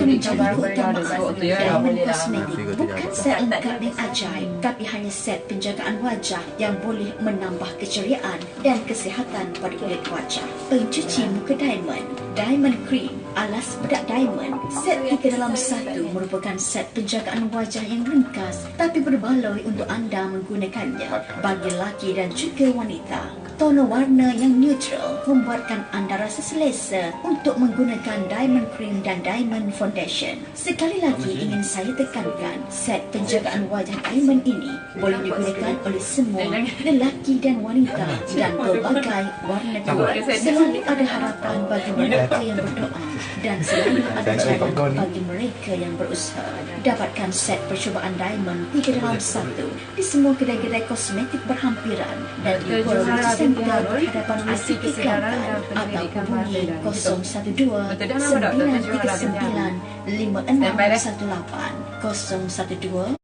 menjadi utama Diamond Kosmetik bukan set lengkap dan ajaib, tapi hanya set penjagaan wajah yang boleh menambah keceriaan dan kesihatan pada kulit wajah. Pencuci muka Diamond, Diamond Cream, alas bedak Diamond, set 3 dalam 1 merupakan set penjagaan wajah yang ringkas tapi berbaloi untuk anda menggunakannya. Bagi lelaki dan juga wanita, tono warna yang neutral membuatkan anda rasa selesa untuk menggunakan Diamond Cream dan Diamond Foundation. Sekali lagi ingin saya tekankan, set penjagaan wajah Diamond ini boleh digunakan oleh semua lelaki dan wanita dan pelbagai warna kulit. Selalu ada harapan bagi mereka yang berdoa dan selalu ada jalan bagi mereka yang berusaha. Dapatkan set percubaan Diamond 3 dalam 1 di semua kedai-kedai kosmetik berhampiran dan di Kuala Lumpur berhadapan ICT Kelantan atau hubungi 012 939 5618 012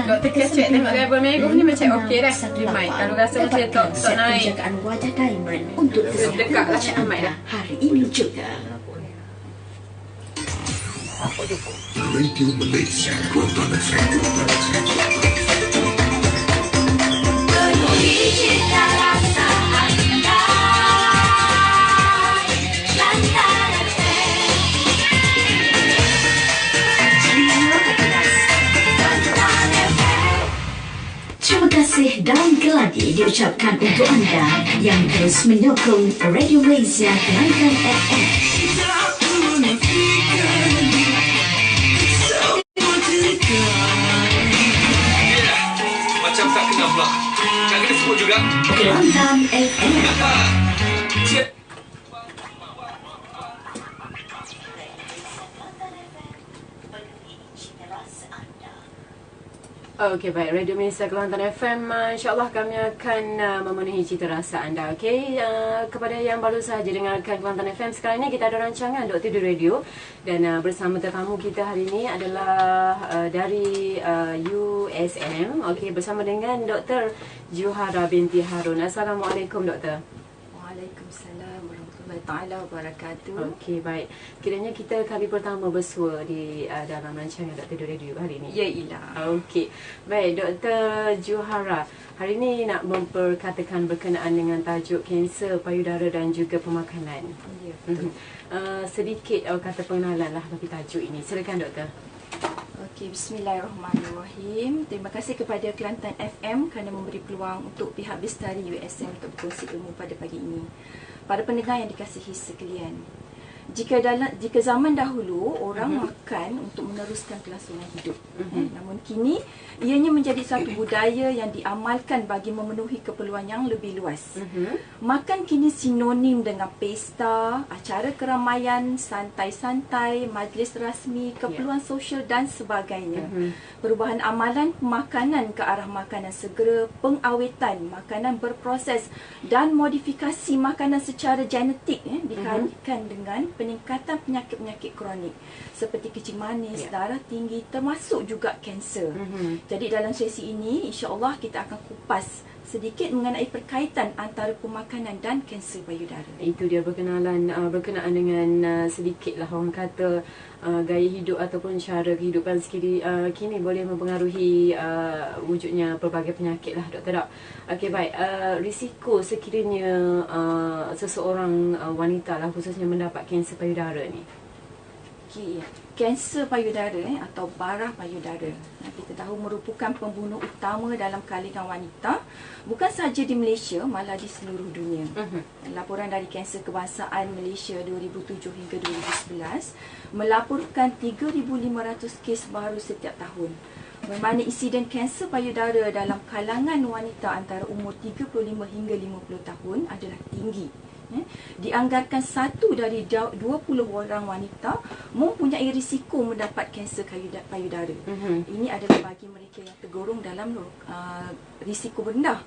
Doktor cek tengok level merah ni macam okey dah. Mic kalau rasa macam tok naik. Penjagaan wajah Diamond untuk dekat lah cek mic dah. Hari ini juga. Radio Malaysia Kuantan FM. Terima kasih dan geladi diucapkan untuk anda yang terus menyokong Radio Malaysia Kuantan FM. Macam tak kenal pula. Tak kena sebut juga. Kuantan FM. Okey, baik. Radio Malaysia Kelantan FM, insyaAllah kami akan memenuhi cita rasa anda. Okey, kepada yang baru sahaja dengarkan Kelantan FM, sekarang ini kita ada rancangan Doktor di Radio. Dan bersama tetamu kita hari ini adalah dari USM. Okey, bersama dengan Dr. Johara binti Harun. Assalamualaikum, Doktor. Waalaikumsalam warahmatullahi taala wabarakatuh. Okey, baik. Kiranya kita kali pertama bersua di dalam rancangan Doktor di Radio hari ini. Ya ilah. Okey. Baik, Dr. Johara. Hari ini nak memperkatakan berkenaan dengan tajuk kanser payudara dan juga pemakanan. Ya, betul. Sedikit kata pengenalan lah bagi tajuk ini. Silakan, Doktor. Okey, bismillahirrahmanirrahim. Terima kasih kepada Kelantan FM kerana memberi peluang untuk pihak Bestari USM untuk berkongsi ilmu pada pagi ini. Para pendengar yang dikasihi sekalian, jika zaman dahulu orang makan untuk meneruskan kelangsungan hidup, namun kini ianya menjadi satu budaya yang diamalkan bagi memenuhi keperluan yang lebih luas. Makan kini sinonim dengan pesta, acara keramaian, santai-santai, majlis rasmi, keperluan sosial dan sebagainya. Perubahan amalan makanan ke arah makanan segera, pengawetan makanan berproses dan modifikasi makanan secara genetik dikaitkan dengan peningkatan penyakit-penyakit kronik seperti kencing manis, darah tinggi, termasuk juga kanser. Jadi dalam sesi ini insya-Allah kita akan kupas sedikit mengenai perkaitan antara pemakanan dan kanser payudara. Itu dia berkenaan dengan sedikitlah orang kata gaya hidup ataupun cara kehidupan kini boleh mempengaruhi wujudnya pelbagai penyakit lah, Doktor. Okey, baik. Risiko sekiranya seseorang wanita lah khususnya mendapat kanser payudara ni. Okey, kanser payudara atau barah payudara, kita tahu merupakan pembunuh utama dalam kalangan wanita, bukan sahaja di Malaysia, malah di seluruh dunia. Laporan dari Kanser Kebangsaan Malaysia 2007 hingga 2011 melaporkan 3,500 kes baru setiap tahun, bermakna insiden kanser payudara dalam kalangan wanita antara umur 35 hingga 50 tahun adalah tinggi. Dianggarkan 1 dari 20 orang wanita mempunyai risiko mendapat kanser payudara. Ini adalah bagi mereka yang tergolong dalam risiko rendah.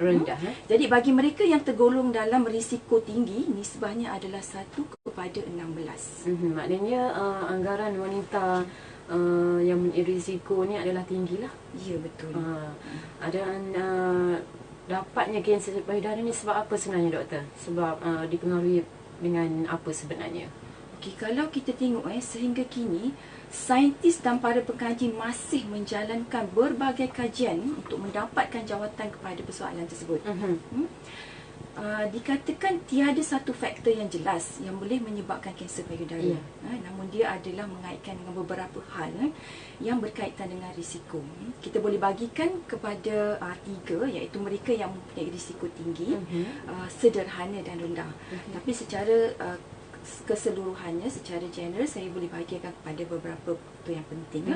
Jadi bagi mereka yang tergolong dalam risiko tinggi, nisbahnya adalah 1/16. Maknanya anggaran wanita yang risiko ni adalah tinggi lah. Ya, betul. Dapatnya kanser payudara ni sebab apa sebenarnya, Doktor? Sebab dipengaruhi dengan apa sebenarnya? Okey, kalau kita tengok sehingga kini saintis dan para pengkaji masih menjalankan berbagai kajian untuk mendapatkan jawatan kepada persoalan tersebut. Dikatakan tiada satu faktor yang jelas yang boleh menyebabkan kanser payudara. Namun dia adalah mengaitkan dengan beberapa hal yang berkaitan dengan risiko. Kita boleh bagikan kepada tiga, iaitu mereka yang mempunyai risiko tinggi, sederhana dan rendah. Tapi secara keseluruhannya, secara general, saya boleh bahagikan kepada beberapa faktor yang penting.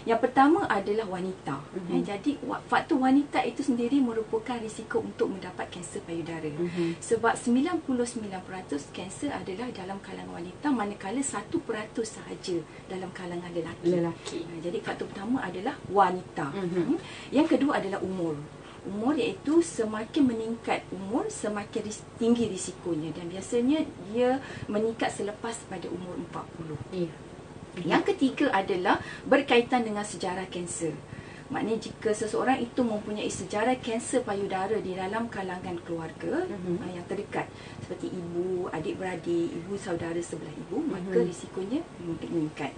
Yang pertama adalah wanita. Jadi faktor wanita itu sendiri merupakan risiko untuk mendapat kanser payudara. Sebab 99% kanser adalah dalam kalangan wanita, manakala 1% sahaja dalam kalangan lelaki. Jadi faktor pertama adalah wanita. Yang kedua adalah umur. Umur iaitu semakin meningkat umur, semakin tinggi risikonya, dan biasanya dia meningkat selepas pada umur 40. Yang ketiga adalah berkaitan dengan sejarah kanser. Maknanya jika seseorang itu mempunyai sejarah kanser payudara di dalam kalangan keluarga yang terdekat, seperti ibu, adik-beradik, ibu saudara sebelah ibu, maka risikonya meningkat.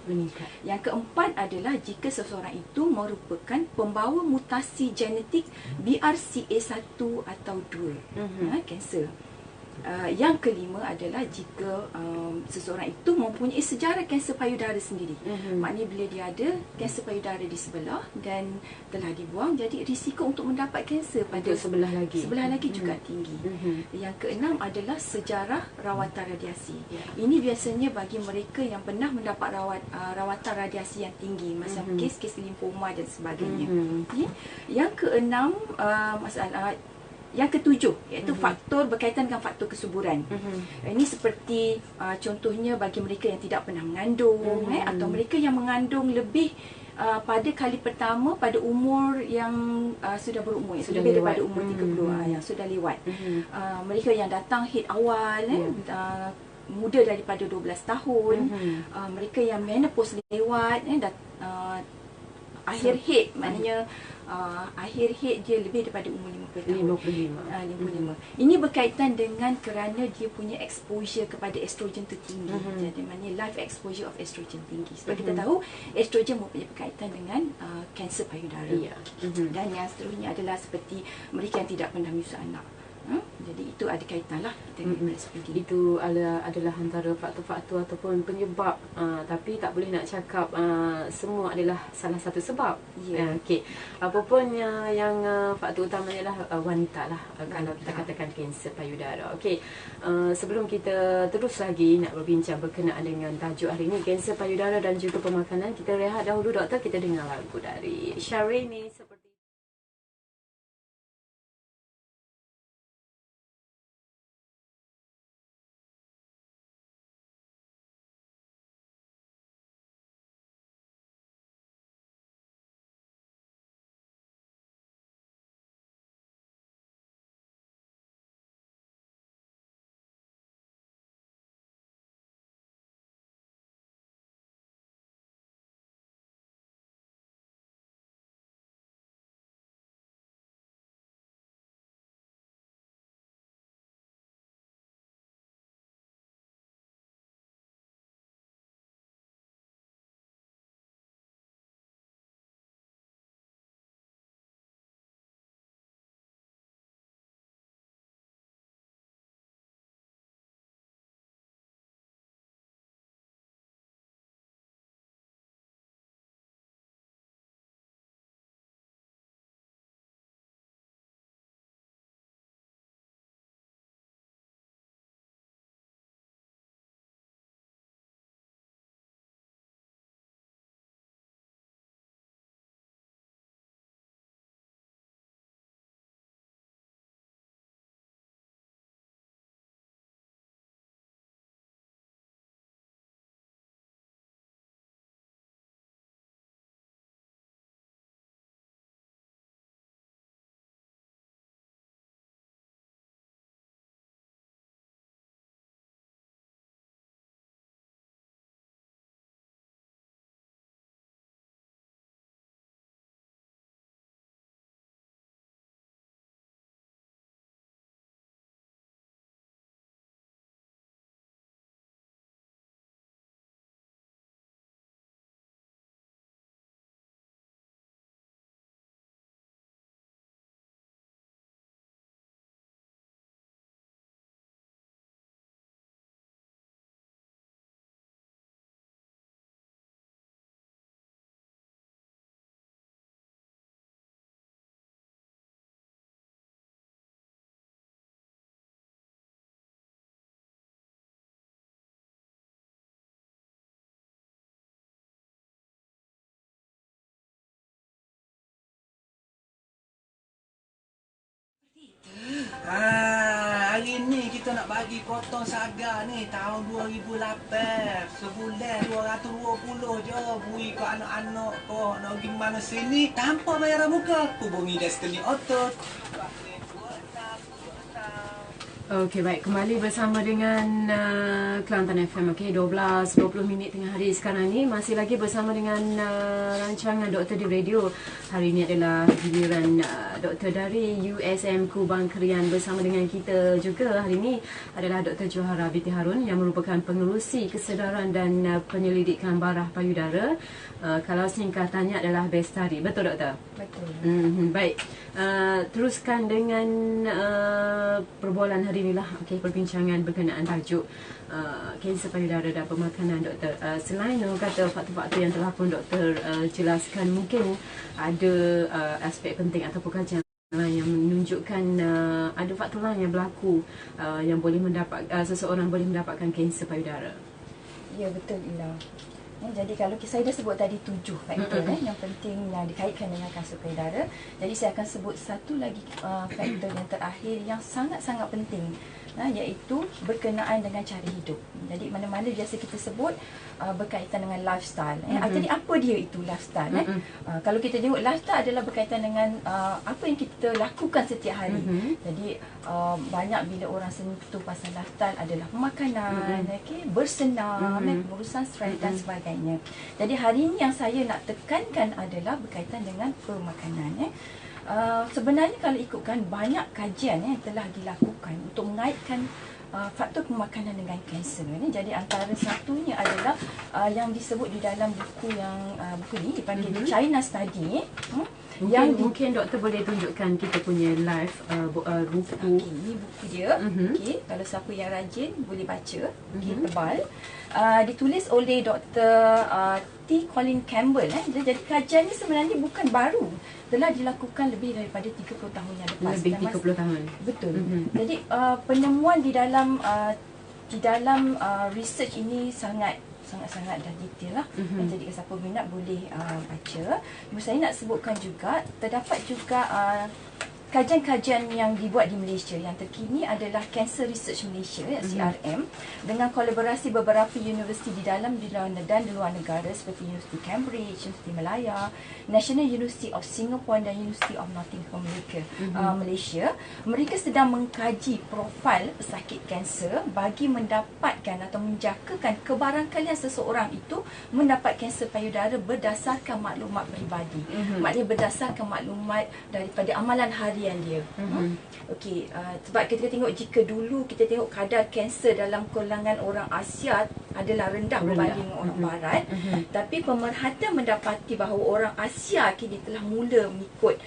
Yang keempat adalah jika seseorang itu merupakan pembawa mutasi genetik BRCA1 atau 2, kanser. Yang kelima adalah jika seseorang itu mempunyai sejarah kanser payudara sendiri. Maknanya bila dia ada kanser payudara di sebelah dan telah dibuang, jadi risiko untuk mendapat kanser pada sebelah lagi juga tinggi. Yang keenam adalah sejarah rawatan radiasi. Ini biasanya bagi mereka yang pernah mendapat rawatan radiasi yang tinggi, macam kes-kes limfoma dan sebagainya. Yang keenam, yang ketujuh iaitu faktor berkaitan dengan faktor kesuburan. Ini seperti contohnya bagi mereka yang tidak pernah mengandung, atau mereka yang mengandung lebih pada kali pertama pada umur yang sudah berumur, sudah lebih daripada umur 30, yang sudah lewat. Mereka yang datang haid awal, muda daripada 12 tahun, mereka yang menopause lewat, akhir haid, maknanya akhir haid dia lebih daripada umur 50 tahun. 55. Ini berkaitan dengan kerana dia punya exposure kepada estrogen tertinggi. Jadi maknanya life exposure of estrogen tinggi. Sebab kita tahu estrogen mempunyai berkaitan dengan kanser payudara. Dan yang seterusnya adalah seperti mereka yang tidak pernah menyusui anak. Jadi itu ada kaitanlah dengan SPD. Itu adalah antara faktor-faktor ataupun penyebab, tapi tak boleh nak cakap semua adalah salah satu sebab. Okey. Apapun yang faktor utamanya adalah wanita lah, kalau kita katakan kanser payudara. Okey. Sebelum kita terus lagi nak berbincang berkenaan dengan tajuk hari ini, kanser payudara dan juga pemakanan, kita rehat dahulu doktor, kita dengar lagu dari Syahrini seperti Hari ni kita nak bagi potong saga ni tahun 2008. Sebulan 220 je. Bui ke anak-anak kau nak pergi mana sini tanpa bayaran muka. Hubungi Destiny Auto. Okey, baik. Kembali bersama dengan Kelantan FM. Okey, 12:20 minit tengah hari sekarang ni. Masih lagi bersama dengan rancangan Doktor di Radio. Hari ini adalah giliran doktor dari USM Kubang Krian. Bersama dengan kita juga hari ini adalah Dr. Johara binti Harun yang merupakan pengerusi kesedaran dan penyelidikan barah payudara. Kalau singkatannya adalah Bestari. Betul, Doktor? Betul. Baik. Teruskan dengan perbualan hari inilah. Okey, perbincangan berkenaan tajuk kanser payudara dan pemakanan, Doktor. Selain kata faktor-faktor yang telah pun Doktor jelaskan, mungkin ada aspek penting ataupun kajian yang menunjukkan ada faktor lain yang berlaku yang boleh seseorang boleh mendapatkan kanser payudara. Ya, betul, Ila. Jadi kalau saya dah sebut tadi 7 faktor yang penting yang dikaitkan dengan kanser payudara. Jadi saya akan sebut satu lagi faktor yang terakhir yang sangat-sangat penting, iaitu berkenaan dengan cara hidup. Jadi mana-mana biasa kita sebut berkaitan dengan lifestyle. Jadi apa dia itu lifestyle? Kalau kita tengok lifestyle adalah berkaitan dengan apa yang kita lakukan setiap hari. Jadi banyak bila orang sentuh pasal lifestyle adalah makanan, bersenam, urusan stres dan sebagainya. Jadi hari ini yang saya nak tekankan adalah berkaitan dengan pemakanan. Sebenarnya kalau ikutkan banyak kajian yang telah dilakukan untuk mengaitkan faktor pemakanan dengan kanser. Jadi antara satunya adalah yang disebut di dalam buku ni dipanggil China Study. Mungkin doktor boleh tunjukkan kita punya live buku. Ini buku dia. Kalau siapa yang rajin boleh baca. Tebal. Ditulis oleh Dr. T. Colin Campbell. Jadi kajian ni sebenarnya bukan baru. Telah dilakukan lebih daripada 30 tahun yang lepas. Lebih 30 tahun. Betul. Jadi penemuan di dalam research ini sangat dah detail lah. Jadi siapa minat boleh baca. Saya nak sebutkan juga terdapat juga kajian-kajian yang dibuat di Malaysia. Yang terkini adalah Cancer Research Malaysia, CRM, dengan kolaborasi beberapa universiti di dalam dan di luar negara seperti Universiti Cambridge, Universiti Malaya, National University of Singapore dan University of Nottingham, Malaysia. Mereka sedang mengkaji profil pesakit kanser bagi mendapatkan atau menjangkakan kebarangkalian seseorang itu mendapat kanser payudara berdasarkan maklumat peribadi. Maknanya berdasarkan maklumat daripada amalan harian dia. Okey, sebab kita tengok jika dulu kita tengok kadar kanser dalam kalangan orang Asia adalah rendah berbanding orang Barat, tapi pemerhatian mendapati bahawa orang Asia kini telah mula mengikut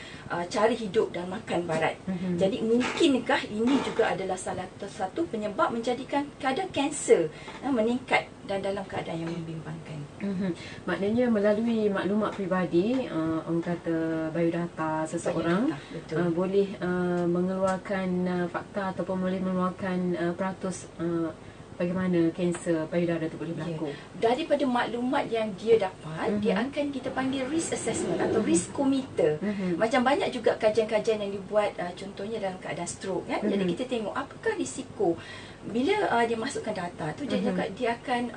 cara hidup dan makan Barat. Jadi mungkinkah ini juga adalah salah satu penyebab menjadikan kadar kanser meningkat dan dalam keadaan yang membimbangkan. Maknanya melalui maklumat peribadi, orang kata biodata seseorang boleh mengeluarkan fakta ataupun boleh mengeluarkan peratus bagaimana kanser payudara itu boleh berlaku. Daripada maklumat yang dia dapat, dia akan kita panggil risk assessment atau riskometer. Macam banyak juga kajian-kajian yang dibuat, contohnya dalam keadaan stroke. Jadi kita tengok apakah risiko. Bila dia masukkan data tu, dia akan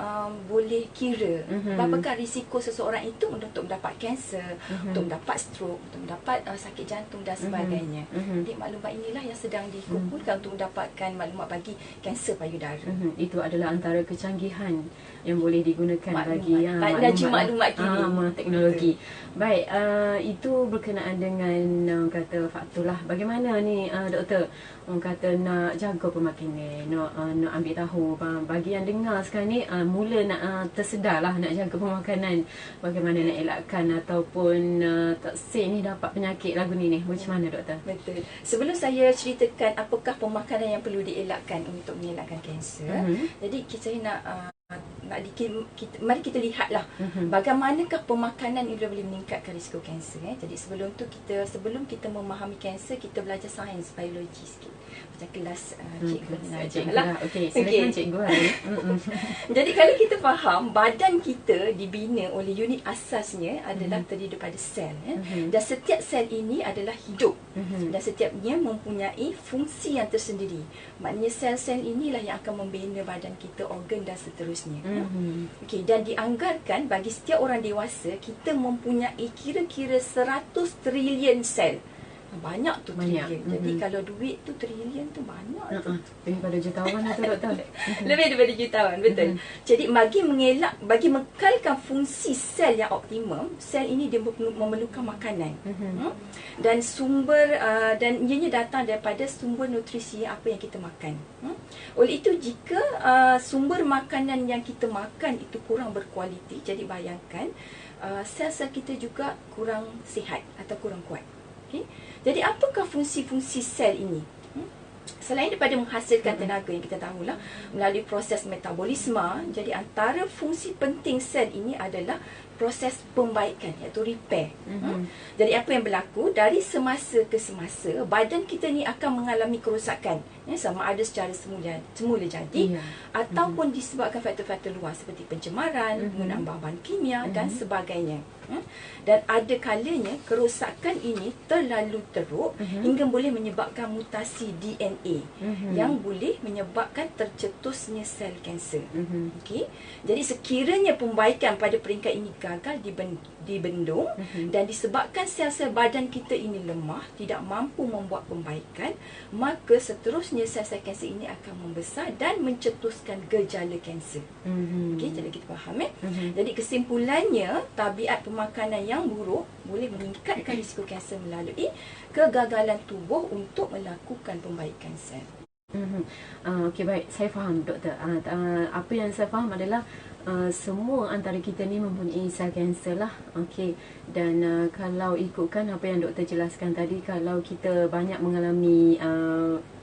boleh kira berapakah risiko seseorang itu untuk mendapat kanser, untuk mendapat stroke, untuk mendapat sakit jantung dan sebagainya. Jadi maklumat inilah yang sedang dikumpulkan untuk mendapatkan maklumat bagi kanser payudara. Itu adalah antara kecanggihan yang boleh digunakan bagi maklumat kini, teknologi. Baik, itu berkenaan dengan kata faktor lah. Bagaimana ni doktor, orang kata nak jaga pemakanan, nak ambil tahu bagi yang dengar sekarang ni mula nak tersedar lah nak jaga pemakanan, bagaimana nak elakkan ataupun tak say ni dapat penyakit lagu ni macam mana, doktor? Betul. Sebelum saya ceritakan apakah pemakanan yang perlu dielakkan untuk mengelakkan kanser, jadi saya nak mari kita lihatlah bagaimanakah pemakanan ini boleh meningkatkan risiko kanser. Jadi sebelum kita memahami kanser, kita belajar sains biologi sikit. Macam kelas cikgu mengajar lah. Okey, silakan cikgu hari. Jadi kalau kita faham, badan kita dibina oleh unit asasnya adalah terdiri daripada sel. Dan setiap sel ini adalah hidup. Dan setiapnya mempunyai fungsi yang tersendiri. Maknanya sel-sel inilah yang akan membina badan kita, organ dan seterusnya. Okey, dan dianggarkan bagi setiap orang dewasa, kita mempunyai kira-kira 100 trilion sel. Banyak tu trilion. Jadi kalau duit tu trilion tu banyak tu. Lebih pada jutawan tu doktor. Lebih daripada jutawan, betul. Jadi bagi mengekalkan fungsi sel yang optimum, sel ini dia memerlukan makanan. Dan dan ianya datang daripada sumber nutrisi apa yang kita makan. Oleh itu jika sumber makanan yang kita makan itu kurang berkualiti, jadi bayangkan sel-sel kita juga kurang sihat atau kurang kuat. Okay. Jadi apakah fungsi-fungsi sel ini? Selain daripada menghasilkan tenaga yang kita tahulah melalui proses metabolisme, jadi antara fungsi penting sel ini adalah proses pembaikan, iaitu repair. Jadi apa yang berlaku dari semasa ke semasa, badan kita ni akan mengalami kerosakan, sama ada secara semula jadi ataupun disebabkan faktor-faktor luar seperti pencemaran, menambah bahan kimia dan sebagainya. Dan ada kalanya kerosakan ini terlalu teruk hingga boleh menyebabkan mutasi DNA yang boleh menyebabkan tercetusnya sel kanser. Okey. Jadi sekiranya pembaikan pada peringkat ini gagal dibendung dan disebabkan sel-sel badan kita ini lemah, tidak mampu membuat pembaikan, maka seterusnya sel-sel kanser ini akan membesar dan mencetuskan gejala kanser. Okey, jadi kita faham Jadi kesimpulannya, tabiat pemakanan yang buruk boleh meningkatkan risiko kanser melalui kegagalan tubuh untuk melakukan pembaikan sel. Okey, baik, saya faham doktor. Apa yang saya faham adalah semua antara kita ni mempunyai sel kanser lah. Okey, dan kalau ikutkan apa yang doktor jelaskan tadi, kalau kita banyak mengalami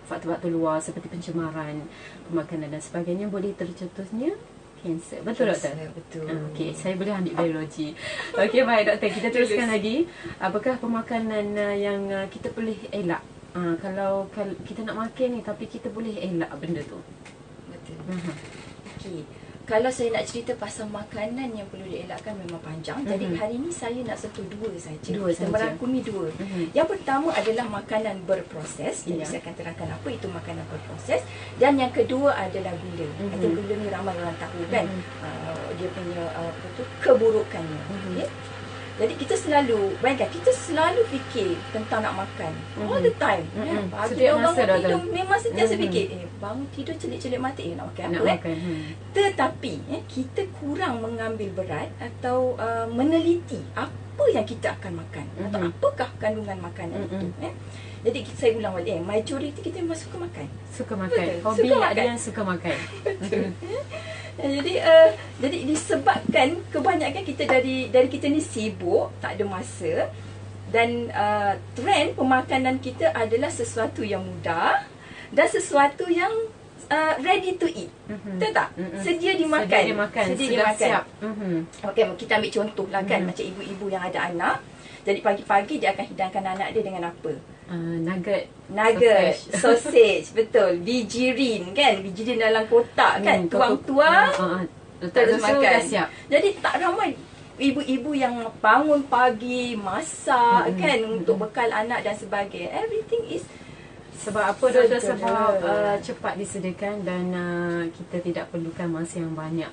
faktor-faktor luar seperti pencemaran, pemakanan dan sebagainya, boleh tercetusnya kanser. Betul doktor? Betul. Okey, saya boleh ambil biologi. Okey, baik doktor, kita teruskan lagi. Apakah pemakanan yang kita boleh elak? Kalau kita nak makan ni tapi kita boleh elak benda tu. Betul. Okey. Kalau saya nak cerita pasal makanan yang perlu dielakkan memang panjang. Jadi hari ini saya nak sentuh dua saja. Kita merangkumi dua. Yang pertama adalah makanan berproses. Jadi saya akan terangkan apa itu makanan berproses. Dan yang kedua adalah gula. Gula ni ramai orang tahu kan. Dia punya keburukannya. Okay? Jadi kita selalu, bayangkan, kita selalu fikir tentang nak makan all the time. Setiap masa bangun tidur, memang sentiasa fikir, bangun tidur celik-celik mata, nak makan apa? Tetapi kita kurang mengambil berat atau meneliti apa yang kita akan makan atau apakah kandungan makanan itu. Jadi saya ulang balik, majoriti kita memang suka makan. Suka makan. Hobi ada yang suka makan. Betul. Jadi disebabkan kebanyakan kita dari kita ni sibuk, tak ada masa, dan trend pemakanan kita adalah sesuatu yang mudah dan sesuatu yang ready to eat. Betul tak? Sedia dimakan. Sedia dimakan. Siap. Okey, kita ambil contoh lah kan, macam ibu-ibu yang ada anak. Jadi pagi-pagi dia akan hidangkan anak dia dengan apa? Nugget, sausage, betul. Bijirin kan, bijirin dalam kotak kan, tuang-tuang, terus makan. Siap. Jadi tak ramai ibu-ibu yang bangun pagi, masak kan untuk bekal anak dan sebagainya. Everything is sebab apa doktor? Sebab cepat disediakan dan kita tidak perlukan masa yang banyak.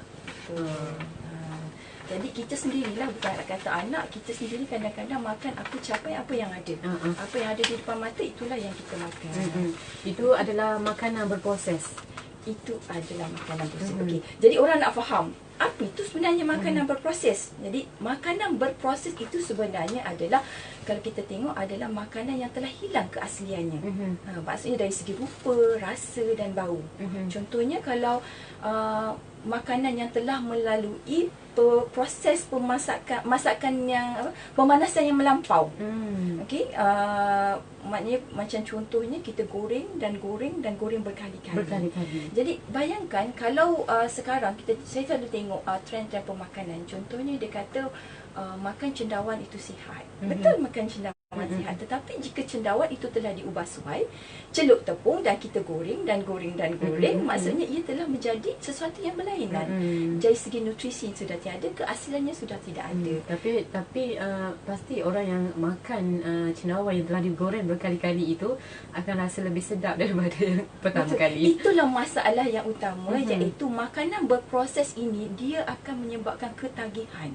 Jadi kita sendirilah, bukan nak kata anak, kita sendiri kadang-kadang makan apa capai apa yang ada. Apa yang ada di depan mata itulah yang kita makan. Itu adalah makanan berproses. Itu adalah makanan berproses. Okey. Jadi orang nak faham apa itu sebenarnya makanan berproses. Jadi makanan berproses itu sebenarnya adalah, kalau kita tengok, adalah makanan yang telah hilang keasliannya. Maksudnya dari segi rupa, rasa dan bau. Contohnya kalau makanan yang telah melalui proses masakan yang pemanasan yang melampau. Okey, maknanya macam contohnya kita goreng berkali-kali. Jadi bayangkan kalau sekarang saya selalu tengok trend-trend pemakanan. Contohnya dia kata makan cendawan itu sihat. Betul, makan cendawan sihat, tetapi jika cendawan itu telah diubah suai, celup tepung dan kita goreng, maksudnya ia telah menjadi sesuatu yang berlainan. Dari segi nutrisi sudah tiada, keasliannya sudah tidak ada. Tapi pasti orang yang makan cendawan yang telah digoreng berkali-kali itu akan rasa lebih sedap daripada yang pertama kali. Itulah masalah yang utama, iaitu makanan berproses ini dia akan menyebabkan ketagihan.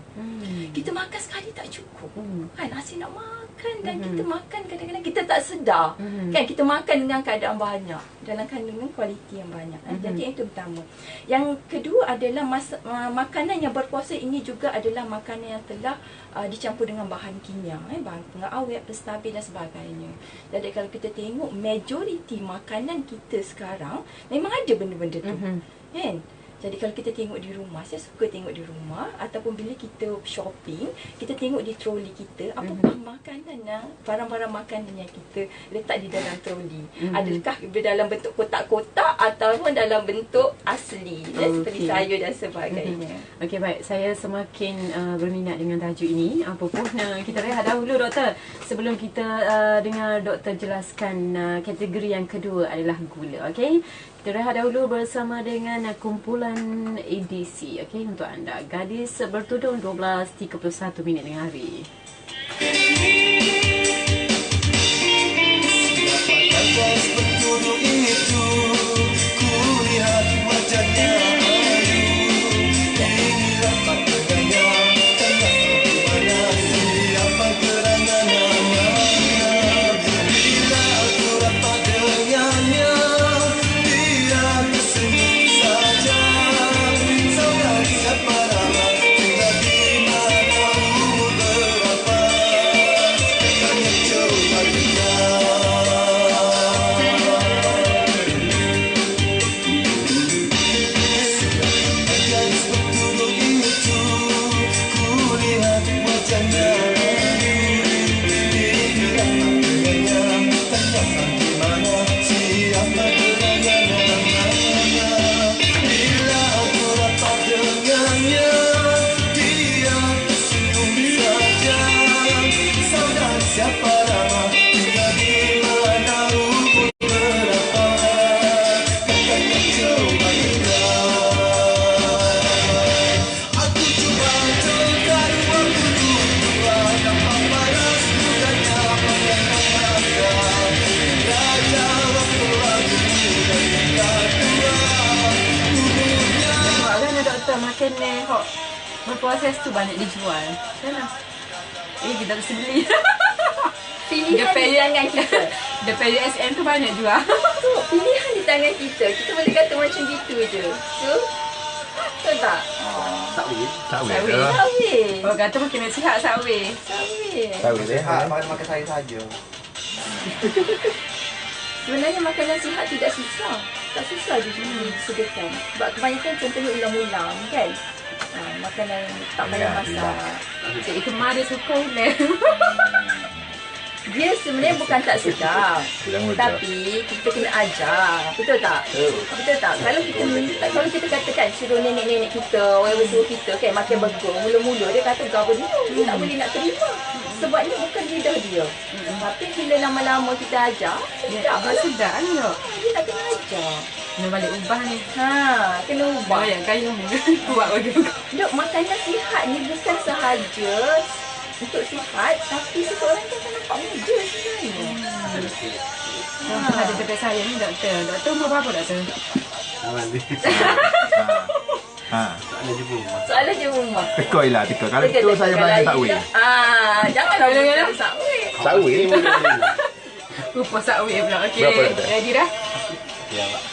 Kita makan sekali tak cukup, kan? Asyik nak makan dan kita makan kadang-kadang kita tak sedar, kan? Kita makan dengan keadaan banyak, dalam kandungan kualiti yang banyak. Jadi itu pertama. Yang kedua adalah makanan yang berproses ini juga adalah makanan yang telah dicampur dengan bahan kimia, bahan pengawet, penstabil dan sebagainya. Jadi kalau kita tengok majoriti makanan kita sekarang memang ada benda-benda tu, kan? Jadi kalau kita tengok di rumah, saya suka tengok di rumah, ataupun bila kita shopping, kita tengok di troli kita, apakah makanan, barang-barang makanan yang kita letak di dalam troli. Adakah dalam bentuk kotak-kotak ataupun dalam bentuk asli, seperti sayur dan sebagainya. Okey, baik. Saya semakin berminat dengan tajuk ini. Apa pun kita rehat dahulu, doktor. Sebelum kita dengar doktor jelaskan kategori yang kedua adalah gula. Okey. Kita rehat dahulu bersama dengan kumpulan edisi, okey, untuk anda. Gadis bertudung 12.31 minit tengah hari. Siapa gadis bertudung itu? Ku lihat wajahnya ayu. Inilah pakaiannya, tanya bagaimana siapa gerangan namanya. Bila aku rapat dengannya, tersenyum saja. Saudari siapa nama, tinggal di mana, umur berapa, katanya coba siapa gadis bertudung itu? Ku lihat wajahnya inilah pakaiannya, tanya bagaimana siapa gerangan namanya. Bila aku rapat dengannya, dia tersenyum saja. Saudara siapa nama, tinggal di mana, umur berapa, katanya coba aku cuba cekar waktu dua, nampak panas mudanya pandangan mata. Raja waktu lagu dan tinggal tua umurnya. Sebabkan doktor makan hok berproses tu banyak dijual. Kenapa? Kita mesti beli. Pilihan di tangan kita. Depan USM tu banyak jual. Tu, pilihan di tangan kita. Kita boleh kata macam gitu je. Tu, betul tak? Sawit Sawit. Oh, kata makin nasihat sawit. Sawit. rehat makan sayur saja. Sebenarnya makanan sihat tidak susah. Tak susah disediakan. Sebab kebanyakan contohnya ulam-ulam, kan? Makanan tak payah masak. Jadi kemar dia suka ulam. Dia sebenarnya bukan tak sedap, tapi kita kena ajar. Betul tak? Betul tak? Kalau kita katakan suruh nenek-nenek kita, orang tua kita kan makan burger, mula-mula dia kata gabah dia tak boleh nak terima. Sebab ni bukan lidah dia. Tapi bila lama-lama kita ajar, sedap lah. Sedap kan dok? Dia nak kena ajar. Kena balik ubah ni. Kena ubah. Banyak kayu ni. Buat bagi. Dok, makanan sihat ni bukan sahaja untuk sihat, tapi seseorang kan akan nampak muda sebenarnya. Ada dekat saya ni doktor. Doktor umur berapa doktor? Soalan je rumah. Tekoi lah, tekoi. Kalau betul saya bagi sakwit. Jangan Jangan. sakwit. Sakwit ni boleh. Rupa sakwit pula. Okey. Berapa doktor? Ready dah? Ya, Pak.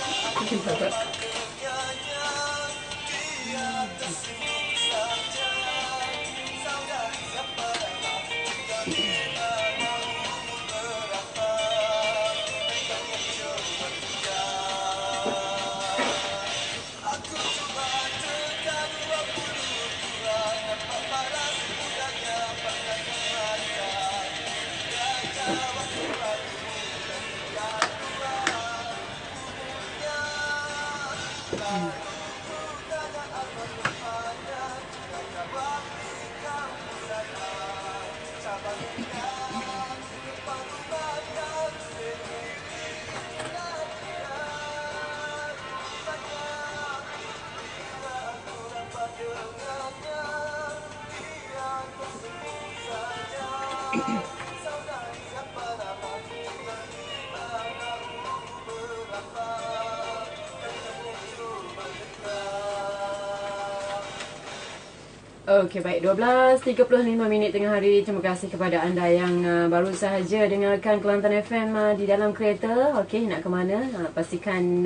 Okey, baik. 12.35 tengah hari. Terima kasih kepada anda yang baru sahaja dengarkan Kelantan FM di dalam kereta. Okey, nak ke mana? Pastikan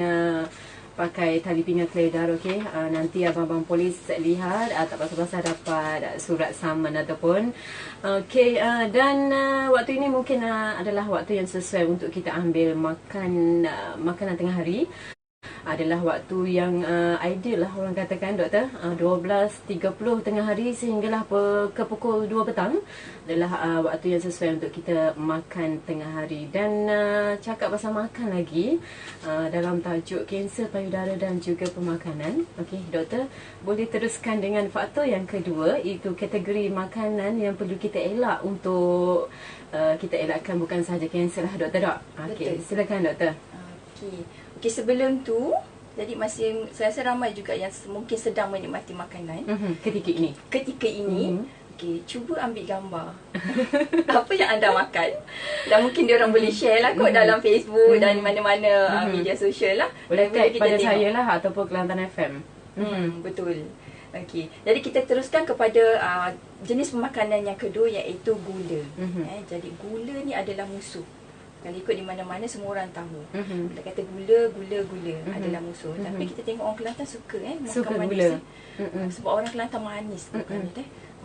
pakai tali pinggang keledar, okey. Nanti abang-abang polis lihat tak pasal-pasal dapat surat saman ataupun okey. Dan waktu ini mungkin adalah waktu yang sesuai untuk kita ambil makanan tengah hari. Adalah waktu yang ideal lah orang katakan, doktor. 12.30 tengah hari sehinggalah ke pukul 2 petang adalah waktu yang sesuai untuk kita makan tengah hari. Dan cakap pasal makan lagi, dalam tajuk kanser payudara dan juga pemakanan. Okey, doktor, boleh teruskan dengan faktor yang kedua, iaitu kategori makanan yang perlu kita elak untuk kita elakkan bukan sahaja kanser lah, doktor. Okey, silakan doktor. Okey, sebelum tu, jadi masih saya rasa ramai juga yang mungkin sedang menikmati makanan ketika ini. Okey, cuba ambil gambar apa yang anda makan, dan mungkin dia orang boleh share lah kot dalam Facebook dan mana-mana media sosial lah. Boleh tag pada saya lah ataupun Kelantan FM. Betul. Okey, jadi kita teruskan kepada jenis pemakanan yang kedua, iaitu gula. Jadi gula ni adalah musuh. Kalau ikut di mana-mana semua orang tahu. Bila kata gula adalah musuh. Tapi kita tengok orang Kelantan suka makan manis. Sebab orang Kelantan manis bukan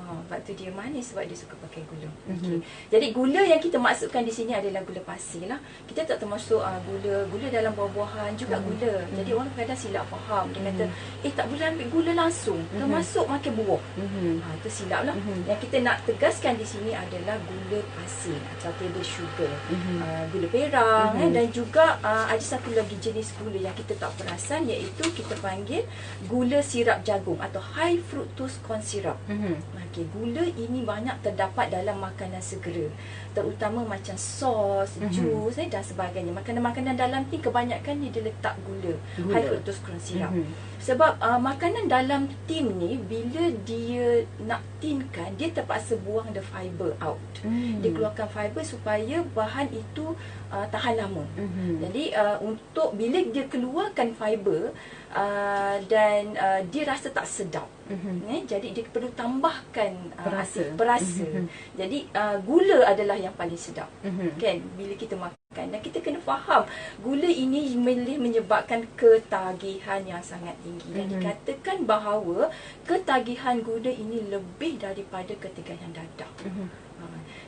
sebab tu dia manis, sebab dia suka pakai gula. Okay. Jadi gula yang kita maksudkan di sini adalah gula pasir lah. Kita tak termasuk gula dalam buah-buahan juga gula. Jadi orang kadang silap faham. Dia kata tak boleh ambil gula langsung, termasuk makan buah. Itu silap lah. Yang kita nak tegaskan di sini adalah gula pasir atau table sugar, gula perang. Dan juga ada satu lagi jenis gula yang kita tak perasan, iaitu kita panggil gula sirap jagung atau high fructose corn syrup. Okay, gula ini banyak terdapat dalam makanan segera, terutama macam sos, jus dan sebagainya. Makanan-makanan dalam tin kebanyakan dia letak gula. High fructose corn syrup. Sebab makanan dalam tin ni bila dia nak tinkan, dia terpaksa buang the fiber out. Dia keluarkan fiber supaya bahan itu tahan lama. Jadi untuk bila dia keluarkan fiber dan dia rasa tak sedap. Jadi dia perlu tambahkan perasa. Jadi gula adalah yang paling sedap. Kan bila kita makan, dan kita kena faham gula ini boleh menyebabkan ketagihan yang sangat tinggi. Dan dikatakan bahawa ketagihan gula ini lebih daripada ketegangan dadah.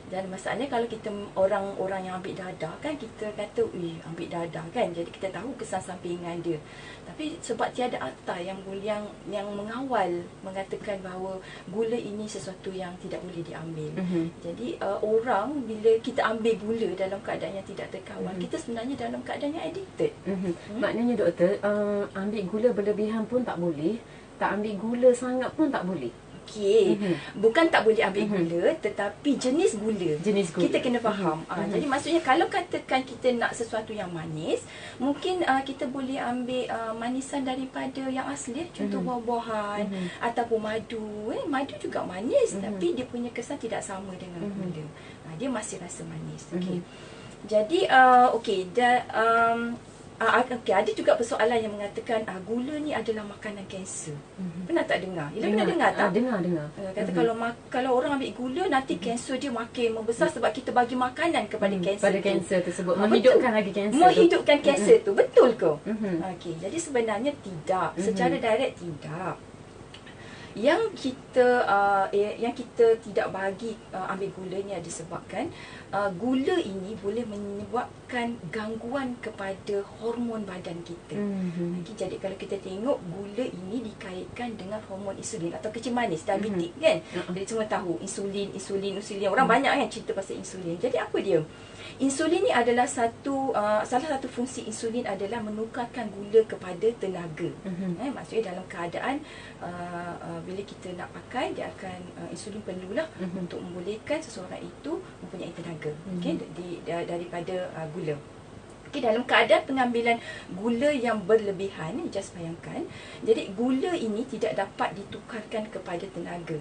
Dan masalahnya kalau kita orang-orang yang ambil dadah kan, kita kata ambil dadah kan, jadi kita tahu kesan sampingan dia. Tapi sebab tiada akta yang mengawal mengatakan bahawa gula ini sesuatu yang tidak boleh diambil. Jadi orang bila kita ambil gula dalam keadaan yang tidak terkawal, kita sebenarnya dalam keadaan yang addicted. Maknanya doktor, ambil gula berlebihan pun tak boleh, tak ambil gula sangat pun tak boleh. Okey, bukan tak boleh ambil gula, tetapi jenis gula kita kena faham. Jadi maksudnya kalau katakan kita nak sesuatu yang manis, mungkin kita boleh ambil manisan daripada yang asli, contoh buah-buahan ataupun madu. Madu juga manis, tapi dia punya kesan tidak sama dengan gula. Dia masih rasa manis. Okey. Jadi ada juga persoalan yang mengatakan gula ni adalah makanan kanser. Pernah tak dengar? Pernah dengar tak? Dengar. Kata kalau orang ambil gula, nanti kanser dia makin membesar sebab kita bagi makanan kepada kanser. Pada kanser tersebut menghidupkan lagi kanser. Menghidupkan kanser tu. Betul ke? Okey, jadi sebenarnya tidak. Secara direct tidak. yang kita tidak bagi ambil gulanya disebabkan gula ini boleh menyebabkan gangguan kepada hormon badan kita. Okay, jadi kalau kita tengok gula ini dikaitkan dengan hormon insulin atau kecil manis, diabetik kan. Jadi semua tahu insulin. Orang banyak kan cerita pasal insulin. Jadi apa dia? Insulin ni adalah salah satu fungsi insulin adalah menukarkan gula kepada tenaga. Maksudnya dalam keadaan bila kita nak pakai, dia akan insulin perlulah untuk membolehkan seseorang itu mempunyai tenaga daripada gula. Okay, dalam keadaan pengambilan gula yang berlebihan, just bayangkan, jadi gula ini tidak dapat ditukarkan kepada tenaga.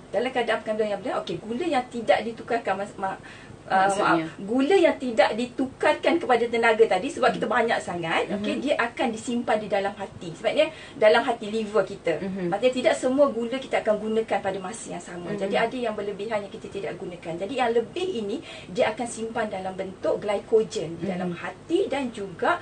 Dalam keadaan pengambilan yang berlebihan, gula yang tidak ditukarkan, gula yang tidak ditukarkan kepada tenaga tadi, sebab kita banyak sangat, dia akan disimpan di dalam hati. Sebabnya dalam hati, liver kita. Maksudnya tidak semua gula kita akan gunakan pada masa yang sama. Jadi ada yang berlebihan yang kita tidak gunakan. Jadi yang lebih ini dia akan simpan dalam bentuk glycogen di dalam hati, dan juga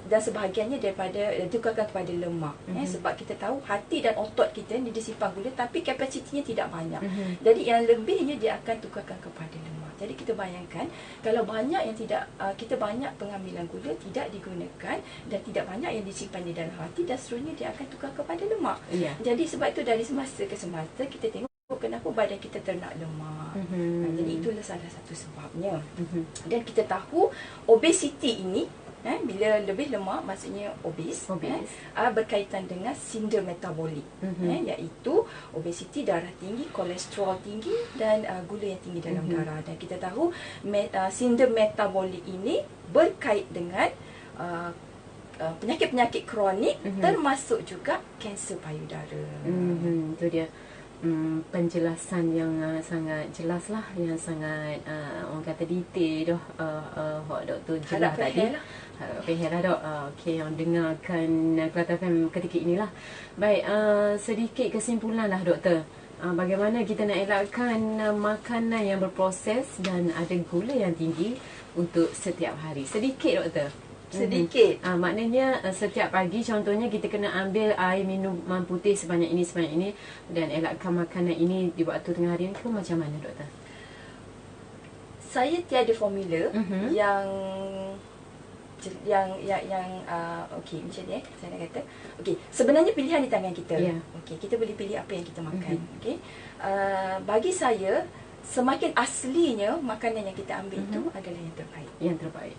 dan sebahagiannya daripada ditukarkan kepada lemak. Sebab kita tahu hati dan otot kita ni disimpan gula, tapi kapasitinya tidak banyak. Jadi yang lebihnya dia akan tukarkan kepada lemak. Jadi kita bayangkan kalau banyak yang tidak kita banyak pengambilan gula tidak digunakan dan tidak banyak yang disimpan di dalam hati, dan seterusnya dia akan tukar kepada lemak. Jadi sebab itu dari semasa ke semasa kita tengok kenapa badan kita ternak lemak. Jadi itulah salah satu sebabnya. Dan kita tahu obesiti ini, bila lebih lemak maksudnya obes. Berkaitan dengan sindrom metabolik, iaitu obesiti, darah tinggi, kolesterol tinggi, dan gula yang tinggi dalam darah. Dan kita tahu sindrom metabolik ini berkait dengan penyakit-penyakit kronik, termasuk juga kanser payudara. Itu dia penjelasan yang sangat jelas lah, yang sangat orang kata detail Dr. jelas tadi. Harap lah dok. Okey, yang dengarkan Kelate FM ketika inilah. Baik, sedikit kesimpulan lah doktor. Bagaimana kita nak elakkan makanan yang berproses dan ada gula yang tinggi untuk setiap hari? Sedikit doktor. Sedikit. Maknanya setiap pagi contohnya kita kena ambil air minuman putih sebanyak ini dan elakkan makanan ini di waktu tengah hari ni ke macam mana doktor? Saya tiada formula yang okey macam ni saya nak kata. Okey, sebenarnya pilihan di tangan kita. Okey, kita boleh pilih apa yang kita makan. Okey. Bagi saya semakin aslinya makanan yang kita ambil itu adalah yang terbaik. Yang terbaik.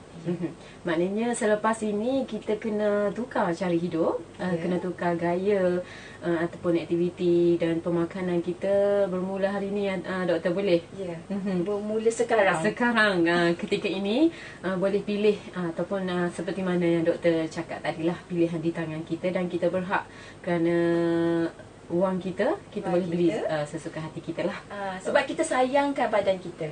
Maknanya selepas ini kita kena tukar cara hidup, kena tukar gaya ataupun aktiviti dan pemakanan kita bermula hari ini, doktor boleh? Bermula sekarang. Ketika ini boleh pilih ataupun seperti mana yang doktor cakap tadilah, pilihan di tangan kita dan kita berhak kerana wang kita boleh beli sesuka hati kita lah. Sebab kita sayangkan badan kita.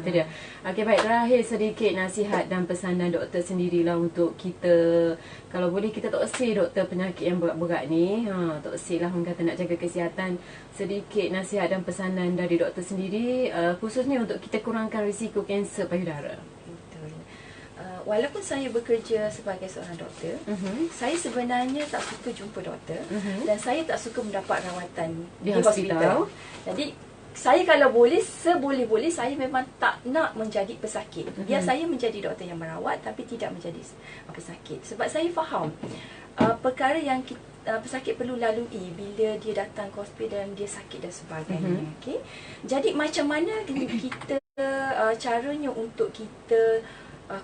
Itu dia. Okey, baik, terakhir sedikit nasihat dan pesanan doktor sendirilah untuk kita. Kalau boleh kita tak usir doktor penyakit yang berat-berat ni. Tak usir lah, orang kata nak jaga kesihatan. Sedikit nasihat dan pesanan dari doktor sendiri, khususnya untuk kita kurangkan risiko kanser payudara. Walaupun saya bekerja sebagai seorang doktor, saya sebenarnya tak suka jumpa doktor, dan saya tak suka mendapat rawatan di hospital. Jadi saya kalau boleh, seboleh-boleh saya memang tak nak menjadi pesakit. Biar saya menjadi doktor yang merawat tapi tidak menjadi pesakit. Sebab saya faham perkara yang pesakit perlu lalui bila dia datang ke hospital dan dia sakit dan sebagainya. Okay? Jadi macam mana kita caranya untuk kita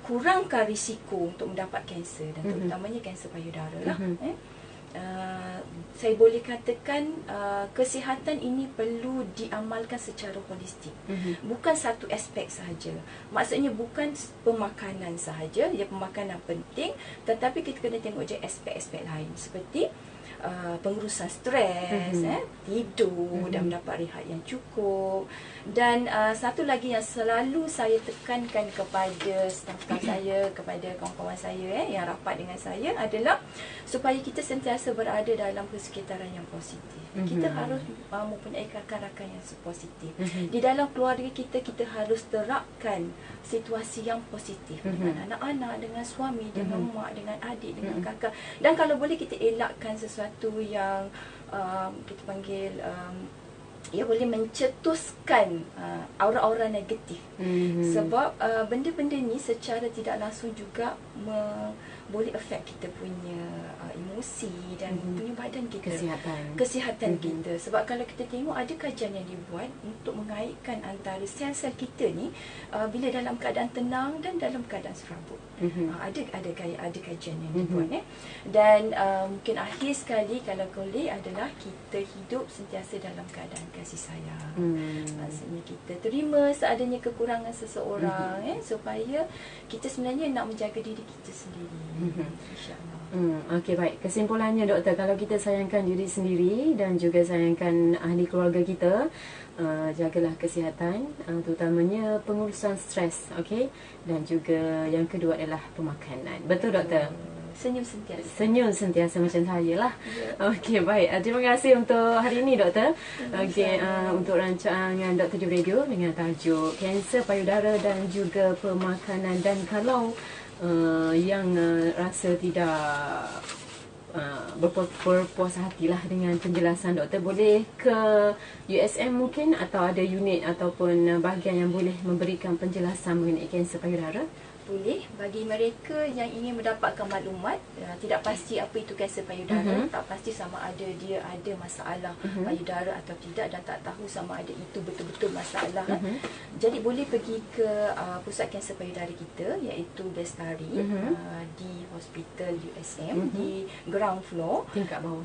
kurangkan risiko untuk mendapat kanser, dan terutamanya kanser payudara lah. Saya boleh katakan kesihatan ini perlu diamalkan secara holistik. Bukan satu aspek sahaja. Maksudnya bukan pemakanan sahaja, ya pemakanan penting, tetapi kita kena tengok je aspek-aspek lain seperti pengurusan stres, tidur dan mendapat rehat yang cukup. Dan satu lagi yang selalu saya tekankan kepada staf-staf saya, kepada kawan-kawan saya yang rapat dengan saya adalah supaya kita sentiasa berada dalam persekitaran yang positif. Kita harus mempunyai rakan-rakan yang positif. Di dalam keluarga kita, kita harus terapkan situasi yang positif dengan anak-anak, dengan suami, dengan mak, dengan adik, dengan kakak. Dan kalau boleh kita elakkan sesuatu sesuatu yang kita panggil ia boleh mencetuskan aura-aura negatif. Sebab benda-benda ni secara tidak langsung juga boleh affect kita punya emosi dan punya badan kita, kesihatan kita. Sebab kalau kita tengok ada kajian yang dibuat untuk mengaitkan antara sel-sel kita ni bila dalam keadaan tenang dan dalam keadaan serabut. Ada kajian yang dibuat dan mungkin akhir sekali kalau boleh adalah kita hidup sentiasa dalam keadaan kasih sayang. Maksudnya kita terima seadanya kekurangan seseorang supaya kita sebenarnya nak menjaga diri kita sendiri. InsyaAllah. Okey, baik. Kesimpulannya doktor, kalau kita sayangkan diri sendiri dan juga sayangkan ahli keluarga kita, jagalah kesihatan, terutamanya pengurusan stres, okey, dan juga yang kedua adalah pemakanan. Betul doktor? Senyum sentiasa macam saya lah. Okey, baik. Terima kasih untuk hari ini doktor. Okey, untuk rancangan Dr. Ju Radio dengan tajuk kanser payudara dan juga pemakanan. Dan kalau yang rasa tidak berpuas hatilah dengan penjelasan doktor, boleh ke USM mungkin, atau ada unit ataupun bahagian yang boleh memberikan penjelasan mengenai kanser payudara? Boleh. Bagi mereka yang ingin mendapatkan maklumat, tidak pasti apa itu kanser payudara, tak pasti sama ada dia ada masalah payudara atau tidak, dan tak tahu sama ada itu betul-betul masalah. Jadi boleh pergi ke pusat kanser payudara kita, iaitu Bestari, di Hospital USM, di ground floor,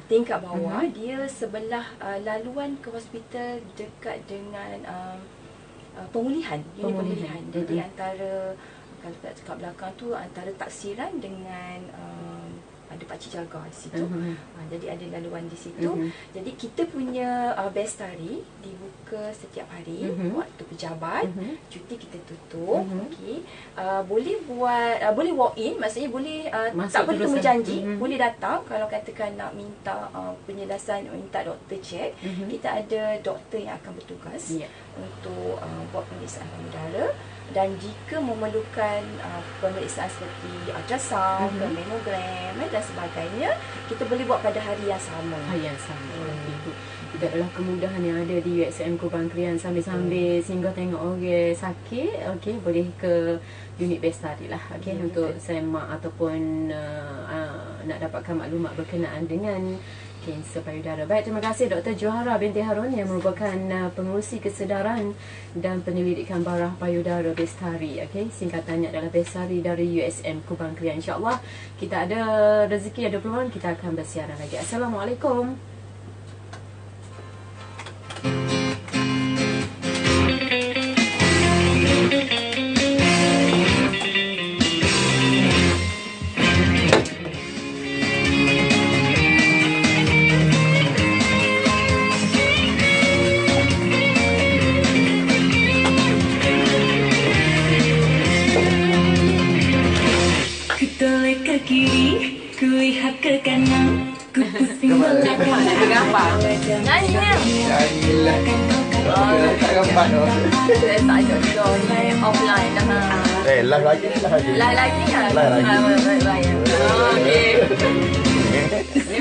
tingkat bawah. Dia sebelah laluan ke hospital dekat dengan pemulihan, unit pemulihan. Jadi antara, kalau kat belakang tu antara taksiran dengan ada pakcik jaga di situ. Jadi ada laluan di situ. Jadi kita punya Bestari dibuka setiap hari waktu pejabat. Cuti kita tutup. Okey. Boleh buat boleh walk in, maksudnya boleh tak perlu temu janji, boleh datang kalau katakan nak minta penjelasan, minta doktor check. Kita ada doktor yang akan bertugas untuk buat pemeriksaan payudara. Dan jika memerlukan pemeriksaan seperti ultrasound, mammogram dan sebagainya, kita boleh buat pada hari yang sama. Itu adalah kemudahan yang ada di USM Kubang Krian. Sambil-sambil singgah tengok orang sakit, okey, boleh ke unit Bestari lah, okey, untuk semak ataupun nak dapatkan maklumat berkenaan dengan kanser payudara. Baik, terima kasih Dr. Johara binti Harun yang merupakan pengurusi kesedaran dan penyelidikan barah payudara Bestari. Okey, singkatannya adalah Bestari dari USM Kubang Krian. InsyaAllah kita ada rezeki, ada peluang, kita akan bersiaran lagi. Assalamualaikum. Kulihat ke kanan, ku pusing belakang. Nyanyilah. Tak gambar tu. Tak jodoh ni offline dah. Live lagi ni lah. Live lagi kan?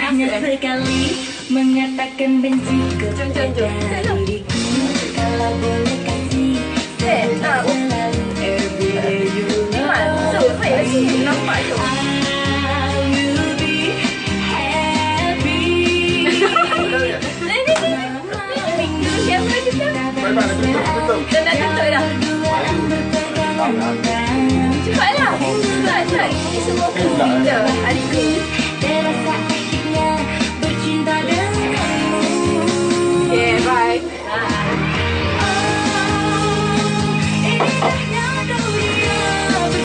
Hanya sekali mengatakan benci kepada diriku. Kalau boleh kasih selalu every day you love me. Nampak tu. Tutup. Dah tutup dah. Cepatlah. Cepat. Ini semua kita hari ini.